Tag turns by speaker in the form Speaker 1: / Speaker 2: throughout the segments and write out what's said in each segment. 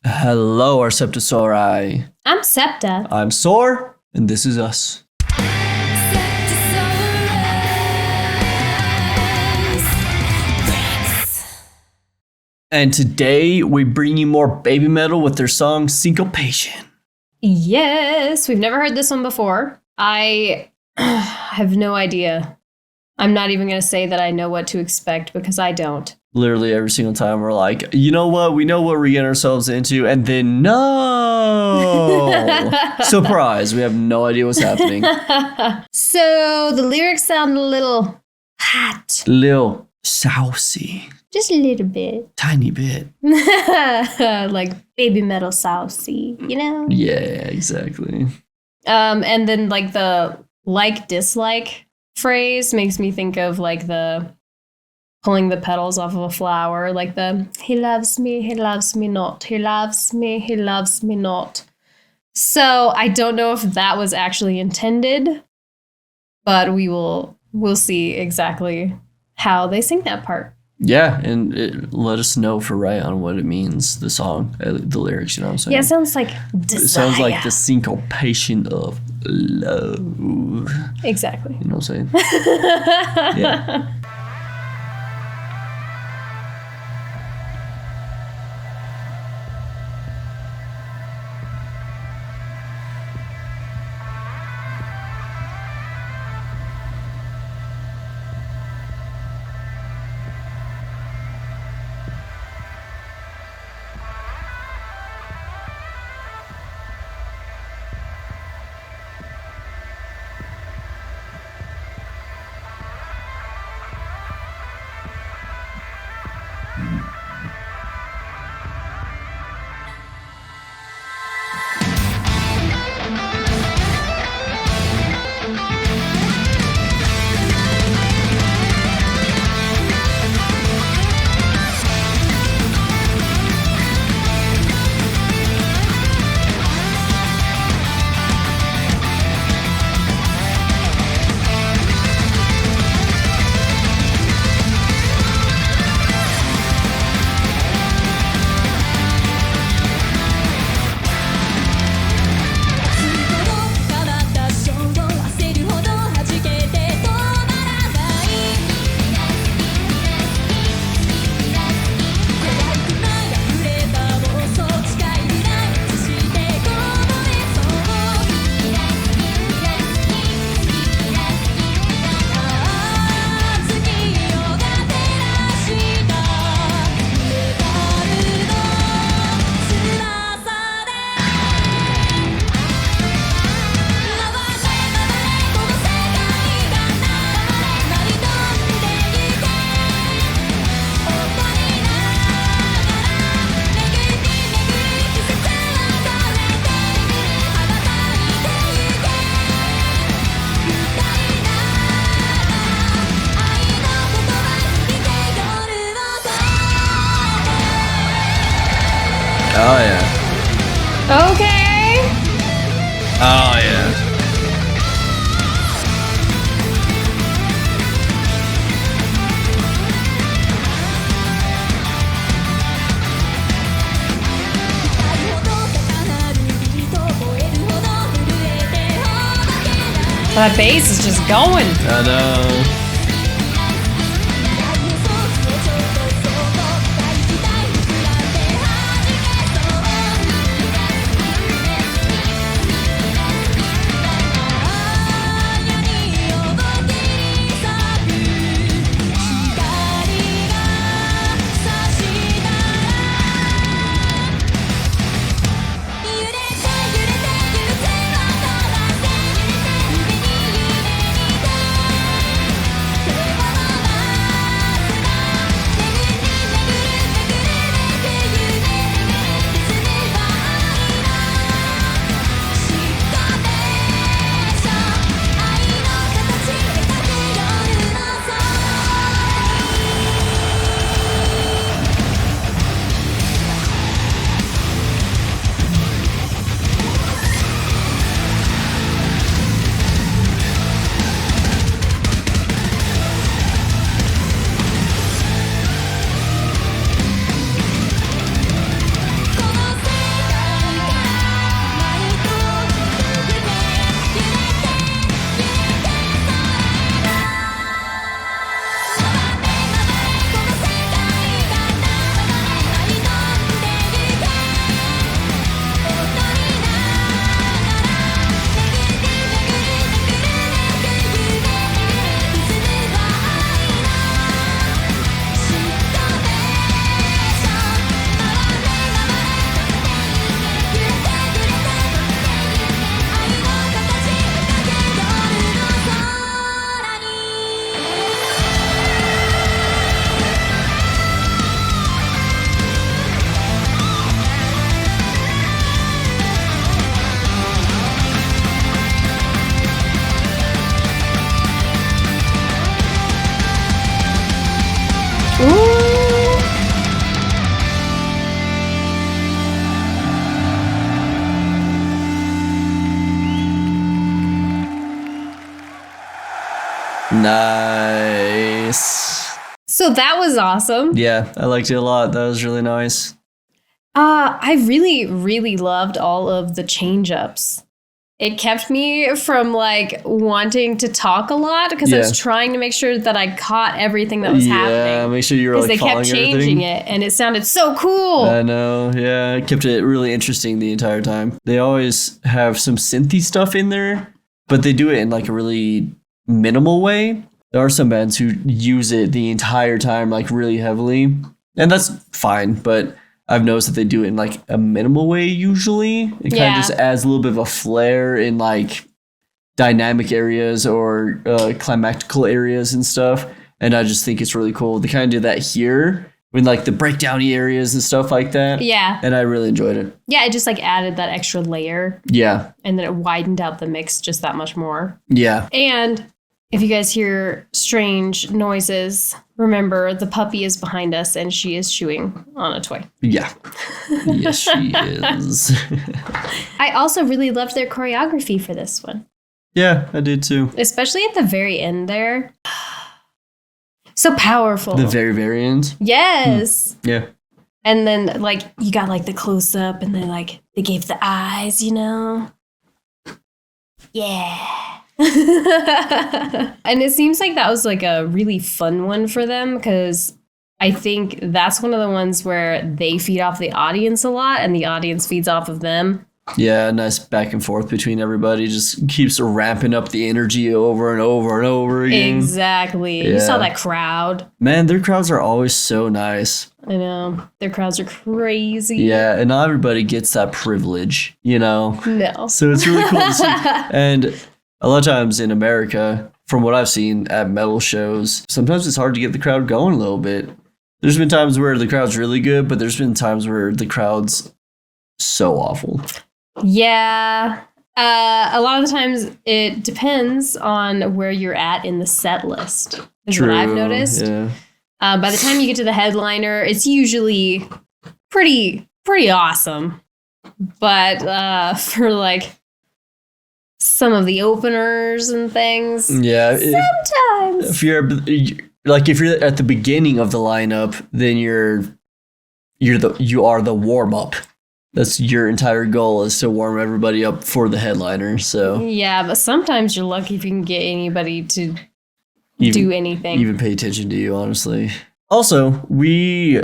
Speaker 1: Hello, our SeptaSOAREous.
Speaker 2: I'm Septa.
Speaker 1: I'm Soar, and this is us. And today we bring you more BABYMETAL with their song Syncopation.
Speaker 2: Yes, we've never heard this one before. I have no idea. I'm not even going to say that I know what to expect because I don't.
Speaker 1: Literally every single time we're like, you know what? We know what we're getting ourselves into. And then no! Surprise. We have no idea what's happening.
Speaker 2: So the lyrics sound a little hot.
Speaker 1: Little saucy.
Speaker 2: Just a little bit.
Speaker 1: Tiny bit.
Speaker 2: Like BABYMETAL saucy, you know?
Speaker 1: Yeah, exactly.
Speaker 2: And then like the like-dislike phrase makes me think of like the pulling the petals off of a flower, like the he loves me not, he loves me not. So I don't know if that was actually intended, but we'll see exactly how they sing that part.
Speaker 1: Yeah, and let us know if we're right on what it means, the song, the lyrics, you know what I'm saying?
Speaker 2: Yeah, it sounds like desire.
Speaker 1: It sounds like the syncopation of love.
Speaker 2: Exactly.
Speaker 1: You know what I'm saying? Yeah. Oh, yeah.
Speaker 2: Okay.
Speaker 1: Oh, yeah.
Speaker 2: That bass is just going.
Speaker 1: I know. Nice.
Speaker 2: So that was awesome.
Speaker 1: Yeah, I liked it a lot. That was really nice.
Speaker 2: I really, really loved all of the change-ups. It kept me from like wanting to talk a lot because I was trying to make sure that I caught everything that was happening.
Speaker 1: Yeah, make sure you were like
Speaker 2: because they kept changing it, and it sounded so cool.
Speaker 1: I know. Yeah, it kept it really interesting the entire time. They always have some synthy stuff in there, but they do it in like a really minimal way. There are some bands who use it the entire time, like really heavily, and that's fine. But I've noticed that they do it in like a minimal way usually. It kind of just adds a little bit of a flair in like dynamic areas or climactical areas and stuff. And I just think it's really cool. They kind of do that here in like the breakdowny areas and stuff like that.
Speaker 2: Yeah.
Speaker 1: And I really enjoyed it.
Speaker 2: Yeah, it just like added that extra layer.
Speaker 1: Yeah.
Speaker 2: And then it widened out the mix just that much more.
Speaker 1: Yeah.
Speaker 2: And if you guys hear strange noises, remember the puppy is behind us and she is chewing on a toy.
Speaker 1: Yeah. Yes, she is.
Speaker 2: I also really loved their choreography for this one.
Speaker 1: Yeah, I did too.
Speaker 2: Especially at the very end there. So powerful.
Speaker 1: The very, very end?
Speaker 2: Yes.
Speaker 1: Yeah.
Speaker 2: And then like you got like the close up and then like they gave the eyes, you know? Yeah. And it seems like that was like a really fun one for them because I think that's one of the ones where they feed off the audience a lot and the audience feeds off of them.
Speaker 1: Yeah, nice back and forth between everybody. Just keeps ramping up the energy over and over and over again.
Speaker 2: Exactly. Yeah. You saw that crowd.
Speaker 1: Man, their crowds are always so nice.
Speaker 2: I know. Their crowds are crazy.
Speaker 1: Yeah, and not everybody gets that privilege, you know?
Speaker 2: No.
Speaker 1: So it's really cool to see. And a lot of times in America, from what I've seen at metal shows, sometimes it's hard to get the crowd going a little bit. There's been times where the crowd's really good, but there's been times where the crowd's so awful.
Speaker 2: Yeah. A lot of the times it depends on where you're at in the set list, is what I've noticed.
Speaker 1: Yeah.
Speaker 2: By the time you get to the headliner, it's usually pretty awesome. But for like some of the openers and things,
Speaker 1: yeah,
Speaker 2: sometimes
Speaker 1: if you're at the beginning of the lineup, then you are the warm up. That's your entire goal, is to warm everybody up for the headliner. So
Speaker 2: yeah, but sometimes you're lucky if you can get anybody to do anything,
Speaker 1: even pay attention to you, honestly. Also, we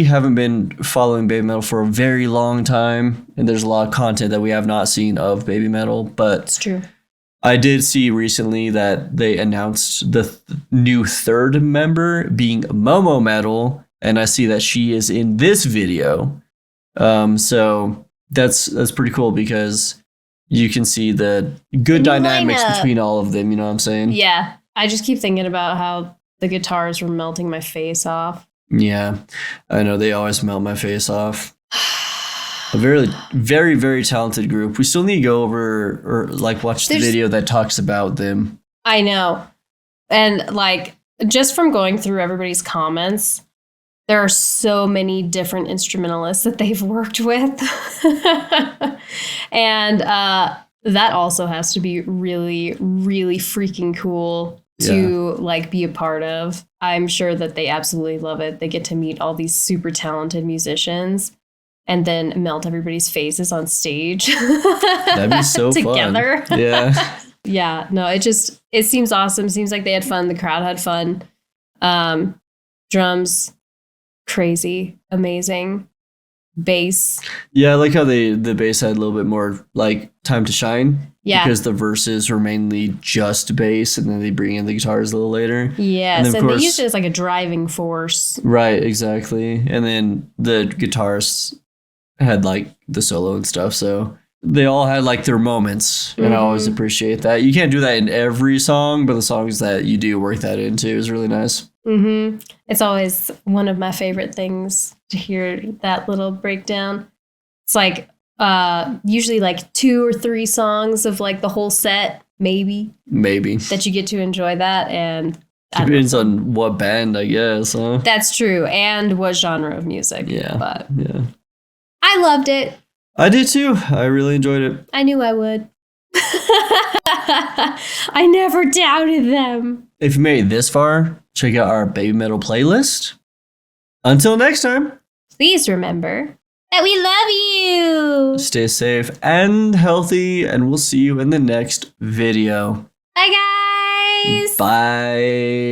Speaker 1: haven't been following BABYMETAL for a very long time, and there's a lot of content that we have not seen of BABYMETAL, but
Speaker 2: it's true.
Speaker 1: I did see recently that they announced the new third member being Momo Metal, and I see that she is in this video. So that's pretty cool because you can see the good dynamics between all of them, you know what I'm saying?
Speaker 2: Yeah. I just keep thinking about how the guitars were melting my face off.
Speaker 1: Yeah. I know, they always melt my face off. A very, very, very talented group. We still need to go over or like watch the video that talks about them.
Speaker 2: I know. And like just from going through everybody's comments, there are so many different instrumentalists that they've worked with. And that also has to be really, really freaking cool to like be a part of. I'm sure that they absolutely love it. They get to meet all these super talented musicians and then melt everybody's faces on stage.
Speaker 1: That'd be so
Speaker 2: together.
Speaker 1: Fun. Yeah.
Speaker 2: Yeah. No, it seems awesome. Seems like they had fun. The crowd had fun. Drums, crazy, amazing. Bass.
Speaker 1: Yeah, I like how the bass had a little bit more like time to shine.
Speaker 2: Yeah.
Speaker 1: Because the verses were mainly just bass, and then they bring in the guitars a little later.
Speaker 2: Yes, and they used it as like a driving force.
Speaker 1: Right, exactly. And then the guitarists had like the solo and stuff, so they all had like their moments, and I always appreciate that. You can't do that in every song, but the songs that you do work that into is really nice.
Speaker 2: Mm-hmm. It's always one of my favorite things to hear that little breakdown. It's like usually like 2 or 3 songs of like the whole set, maybe that you get to enjoy that, and
Speaker 1: depends on what band, I guess, huh?
Speaker 2: That's true, and what genre of music.
Speaker 1: Yeah,
Speaker 2: but
Speaker 1: yeah,
Speaker 2: I loved it.
Speaker 1: I did too. I really enjoyed it.
Speaker 2: I knew I would. I never doubted them.
Speaker 1: If you made it this far, check out our Baby Metal playlist. Until next time,
Speaker 2: Please remember that we love you.
Speaker 1: stay safe and healthy, and we'll see you in the next video.
Speaker 2: Bye, guys.
Speaker 1: Bye.